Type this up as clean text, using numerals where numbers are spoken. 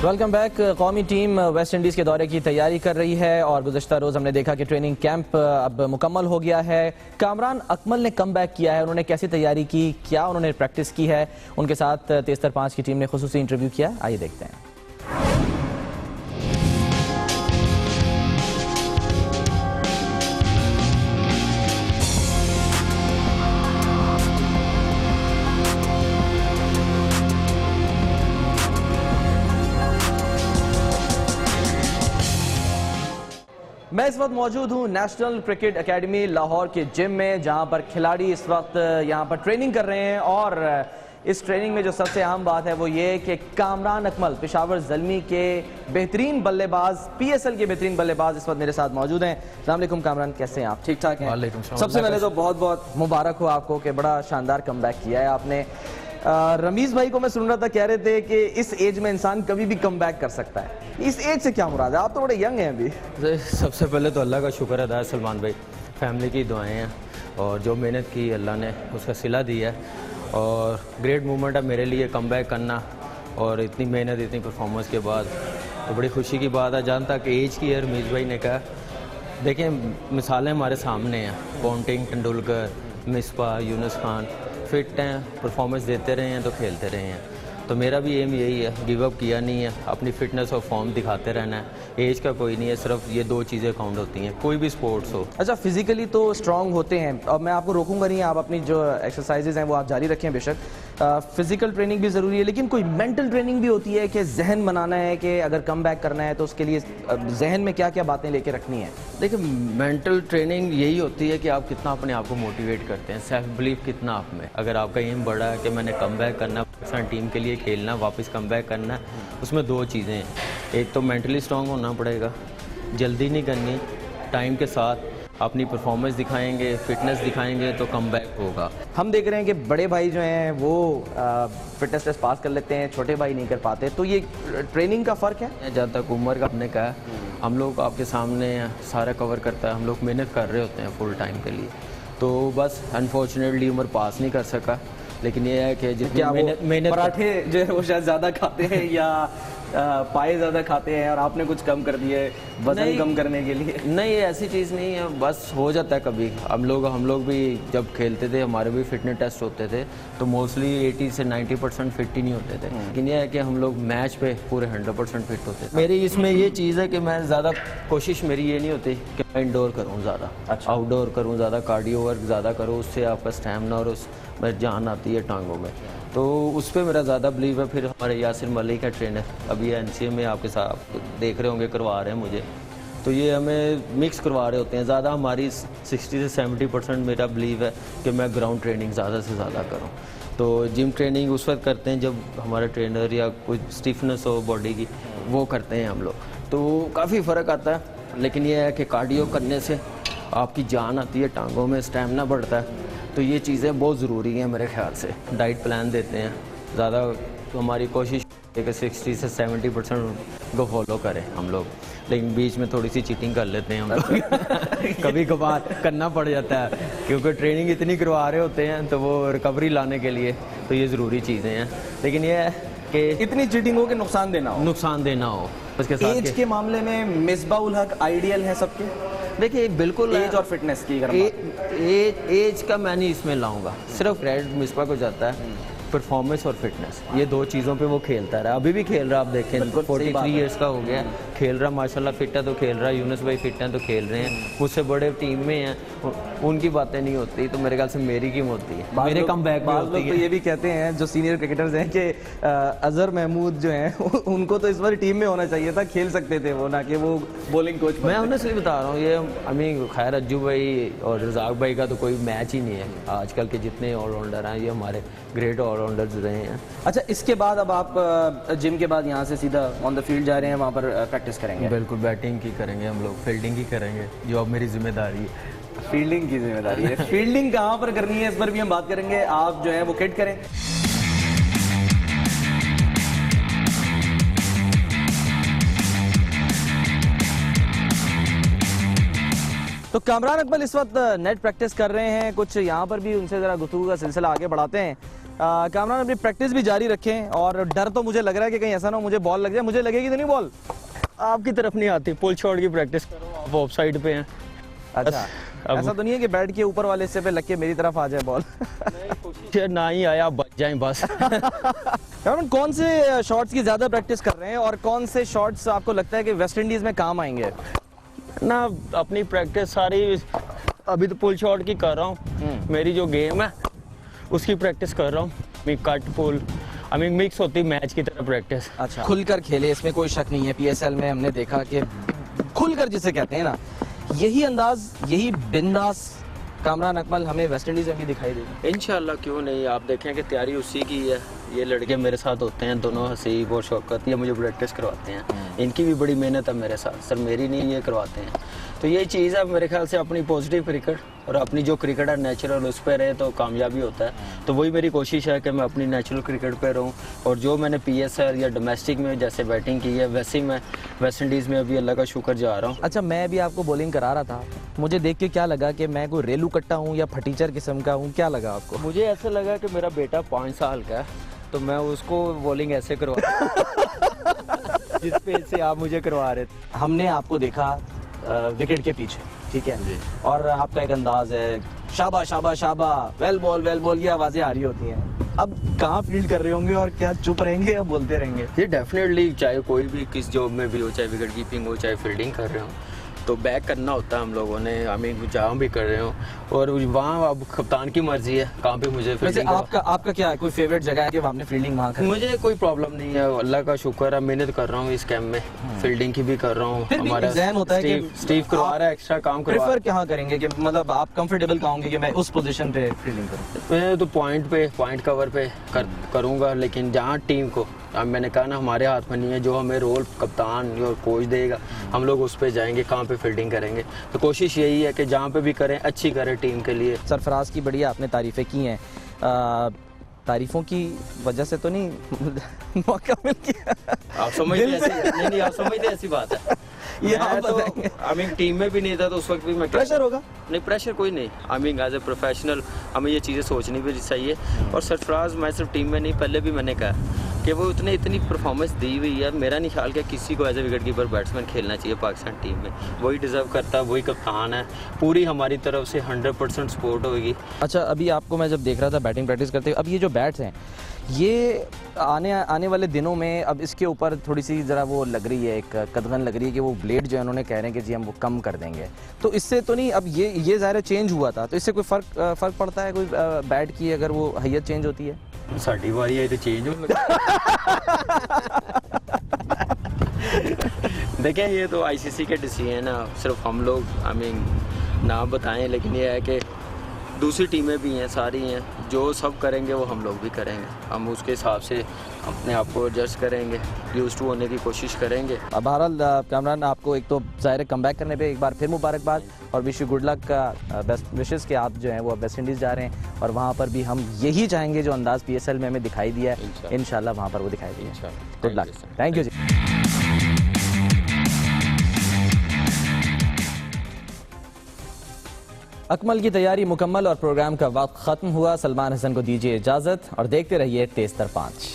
Welcome back. कौमी team West Indies के दौरे की तैयारी कर रही है और गुज़श्ता रोज़ हमने देखा कि ट्रेनिंग कैंप अब मुकम्मल हो गया है। कामरान अकमल ने कम बैक किया है, उन्होंने कैसी तैयारी की, क्या उन्होंने प्रैक्टिस की है, उनके साथ तेज़तर 5 की टीम ने खुसूसी इंटरव्यू किया। आइए देखते हैं। मैं इस वक्त मौजूद हूँ नेशनल क्रिकेट एकेडमी लाहौर के जिम में, जहाँ पर खिलाड़ी इस वक्त यहाँ पर ट्रेनिंग कर रहे हैं। और इस ट्रेनिंग में जो सबसे अहम बात है वो ये कि कामरान अकमल पेशावर ज़ल्मी के बेहतरीन बल्लेबाज, PSL के बेहतरीन बल्लेबाज इस वक्त मेरे साथ मौजूद हैं। अस्सलाम वालेकुम कामरान, कैसे हैं आप? ठीक ठाक हैं। सबसे पहले तो बहुत बहुत मुबारक हो आपको कि बड़ा शानदार कमबैक किया है आपने। रमीज भाई को मैं सुन रहा था, कह रहे थे कि इस एज में इंसान कभी भी कम बैक कर सकता है। इस एज से क्या मुराद है? आप तो बड़े यंग हैं अभी। सबसे पहले तो अल्लाह का शुक्र अदा है सलमान भाई, फैमिली की दुआएं हैं और जो मेहनत की अल्लाह ने उसका सिला दिया है। और ग्रेट मूवमेंट है मेरे लिए कम बैक करना, और इतनी मेहनत इतनी परफॉर्मेंस के बाद तो बड़ी खुशी की बात है। जहाँ तक एज की है, रमीज भाई ने कहा, देखिए मिसालें हमारे सामने हैं, पॉन्टिंग, तेंदुलकर, मिसबा, यूनुस खान फिट हैं, परफॉर्मेंस देते रहे हैं तो खेलते रहे हैं। तो मेरा भी एम यही है, गिव अप किया नहीं है, अपनी फिटनेस और फॉर्म दिखाते रहना है। एज का कोई नहीं है, सिर्फ ये 2 चीज़ें काउंट होती हैं, कोई भी स्पोर्ट्स हो। अच्छा, फिजिकली तो स्ट्रांग होते हैं, अब मैं आपको रोकूंगा नहीं, आप अपनी जो एक्सरसाइजेज हैं वो आप जारी रखें बेशक। फिजिकल ट्रेनिंग भी ज़रूरी है, लेकिन कोई मेंटल ट्रेनिंग भी होती है कि जहन बनाना है कि अगर कम बैक करना है तो उसके लिए जहन में क्या क्या बातें लेके रखनी है। देखिए मेंटल ट्रेनिंग यही होती है कि आप कितना अपने आप को मोटिवेट करते हैं, सेल्फ बिलीफ कितना आप में। अगर आपका एम बड़ा है कि मैंने कम बैक करना, टीम के लिए खेलना, वापस कम बैक करना, उसमें 2 चीज़ें हैं। एक तो मेंटली स्ट्रांग होना पड़ेगा, जल्दी नहीं करनी, टाइम के साथ अपनी परफॉर्मेंस दिखाएंगे, फिटनेस दिखाएंगे तो कम बैक होगा। हम देख रहे हैं कि बड़े भाई जो हैं वो फिटनेस टेस्ट पास कर लेते हैं, छोटे भाई नहीं कर पाते, तो ये ट्रेनिंग का फ़र्क है। जहाँ तक उम्र का आपने कहा, हम लोग आपके सामने सारा कवर करता है, हम लोग मेहनत कर रहे होते हैं फुल टाइम के लिए, तो बस अनफॉर्चुनेटली उम्र पास नहीं कर सका। लेकिन ये है कि जितनी मेहनत पराठे जो है वो शायद ज़्यादा खाते हैं या पाए ज़्यादा खाते हैं और आपने कुछ कम कर दिए वजन कम करने के लिए। नहीं, ऐसी चीज़ नहीं है, बस हो जाता है कभी। हम लोग भी जब खेलते थे, हमारे भी फिटनेस टेस्ट होते थे, तो मोस्टली 80 से 90% फिट ही नहीं होते थे। लेकिन यह है कि हम लोग मैच पे पूरे 100% फिट होते थे। मेरी इसमें ये चीज़ है कि मैं ज़्यादा कोशिश मेरी ये नहीं होती कि मैं इंडोर करूँ ज़्यादा, अच्छा आउटडोर करूँ ज़्यादा, कार्डियो वर्क ज़्यादा करूँ, उससे आपका स्टैमिना और उस में जान आती है टांगों में, तो उस पर मेरा ज़्यादा बिलीव है। फिर हमारे यासिर मलिक का ट्रेनर अभी NCA में आपके साथ देख रहे होंगे, करवा रहे हैं मुझे, तो ये हमें मिक्स करवा रहे होते हैं। ज़्यादा हमारी 60 से 70% मेरा बिलीव है कि मैं ग्राउंड ट्रेनिंग ज़्यादा से ज़्यादा करूँ। तो जिम ट्रेनिंग उस वक्त करते हैं जब हमारा ट्रेनर या कोई स्टिफनेस हो बॉडी की, वो करते हैं हम लोग, तो काफ़ी फ़र्क आता है। लेकिन यह है कि कार्डियो करने से आपकी जान आती है टांगों में, स्टैमिना बढ़ता है, तो ये चीज़ें बहुत ज़रूरी हैं मेरे ख्याल से। डाइट प्लान देते हैं ज़्यादा, तो हमारी कोशिश है कि 60 से 70% को फॉलो करें हम लोग, लेकिन बीच में थोड़ी सी चीटिंग कर लेते हैं हम लोग कभी कभार करना पड़ जाता है, क्योंकि ट्रेनिंग इतनी करवा रहे होते हैं तो वो रिकवरी लाने के लिए, तो ये ज़रूरी चीज़ें हैं। लेकिन ये है कि इतनी चीटिंग हो कि नुकसान देना हो। उसके साथ एज के मामले में मिसबा उल हक आइडियल है सबके। देखिए बिल्कुल एज और फिटनेस की एज का मैं नहीं इसमें लाऊंगा, सिर्फ रेड मिसबा को जाता है परफॉर्मेंस और फिटनेस, ये 2 चीज़ों पे वो खेलता रहा, अभी भी खेल रहा। आप देखें 43 ईयर्स का हो गया, खेल रहा माशाल्लाह, फिट है तो खेल रहा। यूनुस भाई फिट हैं तो खेल रहे हैं, मुझसे बड़े टीम में हैं, उनकी बातें नहीं होती, तो मेरे ख्याल से मेरी कीम होती है, मेरे कम बैक में होती है। तो ये भी कहते हैं जो सीनियर क्रिकेटर्स हैं कि अजहर महमूद जो हैं उनको तो इस बार टीम में होना चाहिए था, खेल सकते थे वो, ना कि वो बॉलिंग कोच। मैं ऑनेस्टली बता रहा हूँ, ये अमीन खैर अज्जू भाई और रज़ाक भाई का तो कोई मैच ही नहीं है। आजकल के जितने ऑलराउंडर हैं ये हमारे ग्रेट ऑलराउंडर्स रहे हैं। अच्छा, इसके बाद अब आप जिम के बाद यहाँ से सीधा ऑन द फील्ड जा रहे हैं, वहाँ पर प्रैक्टिस करेंगे? बिल्कुल, बैटिंग की करेंगे हम लोग, फील्डिंग की करेंगे, जो अब मेरी जिम्मेदारी है। फील्डिंग की जिम्मेदारी है। फील्डिंग कहाँ पर करनी है इस पर भी हम बात करेंगे। आप जो है वो किट करें। तो कामरान अकमल इस वक्त नेट प्रैक्टिस कर रहे हैं, कुछ यहाँ पर भी उनसे ज़रा गुफ्तगू का सिलसिला आगे बढ़ाते हैं। कामरान अपनी प्रैक्टिस भी जारी रखें, और डर तो मुझे लग रहा है कि कहीं ऐसा ना हो मुझे बॉल लग जाए, मुझे लगेगी तो नहीं बॉल? आपकी तरफ नहीं आती, पुल शॉट की प्रैक्टिस करो, आप ऑफ साइड पे हैं। अच्छा, ऐसा तो नहीं है कि बैट के ऊपर वाले हिस्से पे लग के मेरी तरफ आ जाए बॉल? कोशिश ना ही आया, बच जाएं बस। कामरान, कौन से शॉट्स की ज्यादा प्रैक्टिस कर रहे हैं और कौन से शॉट्स आपको लगता है कि वेस्ट इंडीज में काम आएंगे? ना अपनी प्रैक्टिस सारी अभी तो पुल शॉट की कर रहा हूँ, मेरी जो गेम है उसकी प्रैक्टिस कर रहा हूँ। कट पुल मिक्स होती मैच की तरह प्रैक्टिस। अच्छा, खुलकर खेले, इसमें कोई शक नहीं है। पीएसएल में हमने देखा कि खुलकर जिसे कहते हैं ना, यही अंदाज, यही बिंदास कामरान अकमल हमें वेस्ट इंडीज में भी दिखाई देगी। इंशाल्लाह, क्यों नहीं। आप देखें कि तैयारी उसी की है। ये लड़के मेरे साथ होते हैं दोनों, हसीब और शौकत, ये मुझे प्रैक्टिस करवाते हैं। इनकी भी बड़ी मेहनत है मेरे साथ, सर मेरी नहीं, ये करवाते हैं। तो ये चीज़ है मेरे ख्याल से, अपनी पॉजिटिव क्रिकेट और अपनी जो क्रिकेट है नेचुरल, उस पर रहे तो कामयाबी होता है। तो वही मेरी कोशिश है कि मैं अपनी नेचुरल क्रिकेट पे रहूं, और जो मैंने पीएसएल या डोमेस्टिक में जैसे बैटिंग की है, वैसे ही मैं वेस्ट इंडीज़ में अभी अल्लाह का शुक्र जा रहा हूँ। अच्छा, मैं भी आपको बॉलिंग करा रहा था, मुझे देख के क्या लगा कि मैं कोई रेलू कट्टा हूँ या फटीचर किस्म का हूँ? क्या लगा आपको? मुझे ऐसा लगा कि मेरा बेटा 5 साल का है, तो मैं उसको बॉलिंग ऐसे करवा जिस पेज से आप मुझे करवा रहे थे। हमने आपको देखा विकेट के पीछे, ठीक है, और आपका एक अंदाज है, शाबा शाबा शाबा, वेल बॉल, ये आवाजें आ रही होती हैं। अब कहाँ फील्ड कर रहे होंगे और क्या चुप रहेंगे या बोलते रहेंगे? ये डेफिनेटली, चाहे कोई भी किस जॉब में भी हो, चाहे विकेट कीपिंग हो, चाहे फील्डिंग कर रहे हो, तो बैक करना होता है हम लोगों ने। जहाँ भी कर रहे हो, और वहाँ अब कप्तान की मर्जी है कहाँ पे मुझे फील्डिंग। आपका क्या है, कोई फेवरेट जगह है कि आपने फील्डिंग वहाँ करी? मुझे कोई प्रॉब्लम नहीं है, अल्लाह का शुक्र है, मेहनत कर रहा हूँ इस कैम्प में, फील्डिंग की भी कर रहा हूँ। हमारा ज़हन होता है कि स्टीव करवा रहा है, एक्स्ट्रा काम करवा रहा है। प्रेफर कहाँ करेंगे कि मतलब आप कंफर्टेबल कहाँ होंगे कि मैं उस पोजीशन पे फील्डिंग करूँ? मैं तो पॉइंट कवर पे करूँगा, लेकिन जहाँ टीम को, अब मैंने कहा ना, हमारे हाथ में नहीं है, जो हमें रोल कप्तान और कोच देगा हम लोग उस पे जाएंगे, कहाँ पे फील्डिंग करेंगे। तो कोशिश यही है कि जहाँ पे भी करें अच्छी करें टीम के लिए। सरफराज की बढ़िया आपने तारीफ़ें की हैं, तारीफ़ों की वजह से तो नहीं मौका मिल गया? आप समझते नहीं, आप समझते ऐसी बात है। ये आप बताएंगे। टीम में भी नहीं था तो उस वक्त भी मैं, प्रेशर होगा? नहीं, प्रेशर कोई नहीं। एज ए प्रोफेशनल हमें ये चीज़ें सोचनी भी चाहिए। और सरफराज, मैं सिर्फ टीम में नहीं, पहले भी मैंने कहा कि वो इतनी परफॉर्मेंस दी हुई है। मेरा नहीं ख्याल कि किसी को as a wicketkeeper batsman खेलना चाहिए पाकिस्तान टीम में। वही डिजर्व करता है, वही कप्तान है, पूरी हमारी तरफ से 100% सपोर्ट होगी। अच्छा, अभी आपको मैं जब देख रहा था बैटिंग प्रैक्टिस करते हुए, अब ये जो बैट्स हैं, ये आने वाले दिनों में अब इसके ऊपर थोड़ी सी ज़रा वो लग रही है, एक कदगन लग रही है कि वो ब्लेड जो है उन्होंने कह रहे हैं कि जी हम वो कम कर देंगे। तो इससे तो नहीं, अब ये ज़ाहिर चेंज हुआ था, तो इससे कोई फ़र्क पड़ता है कोई बैट की अगर वो हैयत चेंज होती है? साड़ी बारी है तो चेंज हो देखें, ये तो आईसीसी के डिसीजन है, सिर्फ हम लोग ना बताएं, लेकिन ये है कि दूसरी टीमें भी हैं, सारी हैं, जो सब करेंगे वो हम लोग भी करेंगे। हम उसके हिसाब से अपने आप को एडजस्ट करेंगे, यूज्ड टू होने की कोशिश करेंगे। अब बहरहाल कामरान, आपको एक तो ज़ाहिर कमबैक करने पे एक बार फिर मुबारकबाद, और विश यू गुड लक का बेस्ट विशेस के आप जो हैं वो वेस्ट इंडीज़ जा रहे हैं, और वहाँ पर भी हम यही चाहेंगे जो अंदाज़ पीएसएल में हमें दिखाई दिया है, इंशाल्लाह वहाँ पर वो दिखाई दिया। गुड लक, थैंक यू जी। अकमल की तैयारी मुकम्मल और प्रोग्राम का वक्त ख़त्म हुआ। सलमान हसन को दीजिए इजाज़त और देखते रहिए तेज़ तर 5।